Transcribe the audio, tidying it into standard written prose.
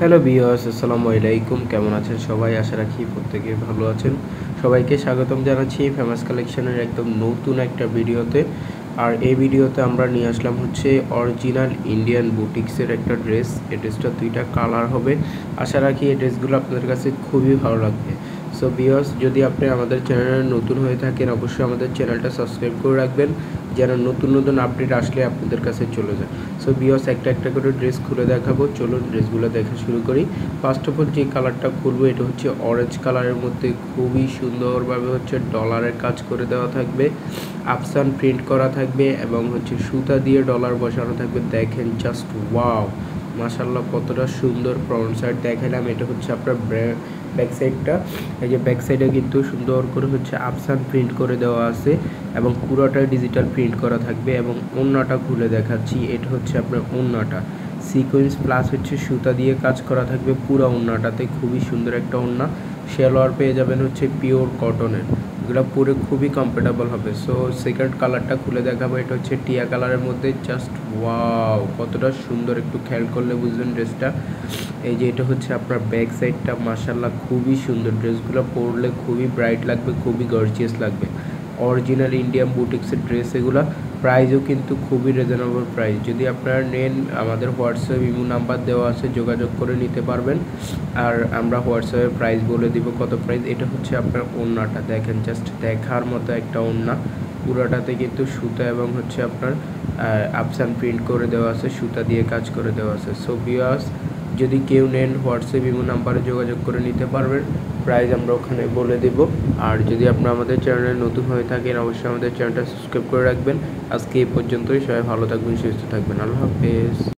Hello viewers, আসসালামু আলাইকুম। কেমন আছেন সবাই? আশা রাখি প্রত্যেকে ভালো আছেন। সবাইকে স্বাগতম জানাচ্ছি ফেমাস কালেকশনের একদম নতুন একটা ভিডিওতে। আর এই ভিডিওতে আমরা নিয়ে আসলাম হচ্ছে অরিজিনাল ইন্ডিয়ান বুটিক্সের একটা ড্রেস। এই ড্রেসটা দুইটা কালার হবে। আশা রাখি এই ড্রেসগুলো আপনাদের কাছে খুবই ভালো লাগবে। সো ভিউয়ার্স, যদি আপনি আমাদের চ্যানেলে নতুন হয়ে থাকেন, অবশ্যই আমাদের চ্যানেলটা সাবস্ক্রাইব করে রাখবেন, যেন নতুন নতুন আপডেট আসলে আপনাদের কাছে চলে যায়। সো ভিউয়ার্স, একটা একটা করে ড্রেস খুলে দেখাবো। চলুন ড্রেসগুলো দেখা শুরু করি। ফার্স্ট অফ অল যে কালারটা খুলবো, এটা হচ্ছে অরেঞ্জ কালারের মধ্যে খুবই সুন্দরভাবে হচ্ছে ডলারের কাজ করে দেওয়া থাকবে, আফসান প্রিন্ট করা থাকবে এবং হচ্ছে সুতা দিয়ে ডলার বসানো থাকবে। দেখেন জাস্ট ওয়াও, মাশাআল্লাহ কতটা সুন্দর। ফ্রন্ট সাইড দেখালাম, এটা হচ্ছে আপনার ব্যাক সাইডটা। এই যে ব্যাক সাইডে কিন্তু সুন্দর করে হচ্ছে আফসান প্রিন্ট করে দেওয়া আছে এবং পুরোটা ডিজিটাল প্রিন্ট করা থাকবে। এবং ওড়নাটা খুলে দেখাচ্ছি, এটা হচ্ছে আপনার ওড়নাটা সিকোয়েন্স প্লাস হচ্ছে সুতা দিয়ে কাজ করা থাকবে পুরো ওড়নাটাতে। খুবই সুন্দর একটা ওড়না। সালোয়ার পেয়ে যাবেন হচ্ছে পিওর কটনের, এগুলো পরে খুবই কমফোর্টেবল হবে। সো সেকেন্ড কালারটা খুলে দেখাবো, এটা হচ্ছে টিয়া কালারের মধ্যে। জাস্ট ওয়াও, কতটা সুন্দর, একটু খেয়াল করলে বুঝবেন ড্রেসটা। এই যে এটা হচ্ছে আপনার ব্যাক সাইডটা, মাশাআল্লাহ খুবই সুন্দর। ড্রেসগুলো পরলে খুবই ব্রাইট লাগবে, খুবই গর্জিয়াস লাগবে। অরিজিনাল ইন্ডিয়ান বুটিক্সের ড্রেস এগুলো। প্রাইসও কিন্তু খুবই রিজনেবল প্রাইস। যদি আপনারা নেন, আমাদের হোয়াটসঅ্যাপ ইমো নাম্বার দেওয়া আছে, যোগাযোগ করে নিতে পারবেন। আর আমরা হোয়াটসঅ্যাপে প্রাইস বলে দিব কত প্রাইস। এটা হচ্ছে আপনার ওড়নাটা, দেখেন জাস্ট দেখার মতো একটা ওড়না। পুরোটাতে কিন্তু সুতা এবং হচ্ছে আপনার আফসান প্রিন্ট করে দেওয়া আছে, সুতা দিয়ে কাজ করে দেওয়া আছে। সো ভিউয়ার্স, যদি কেউ নেন, হোয়াটসঅ্যাপ ইমো নাম্বারে যোগাযোগ করে নিতে পারবেন। প্রাইস আমরা ওখানে বলে দেব। আর যদি আপনারা আমাদের চ্যানেলে নতুন হয়ে থাকেন, অবশ্যই আমাদের চ্যানেলটা সাবস্ক্রাইব করে রাখবেন। আজকে এই পর্যন্তই। সবাই ভালো থাকবেন, সুস্থ থাকবেন। আল্লাহ হাফেজ।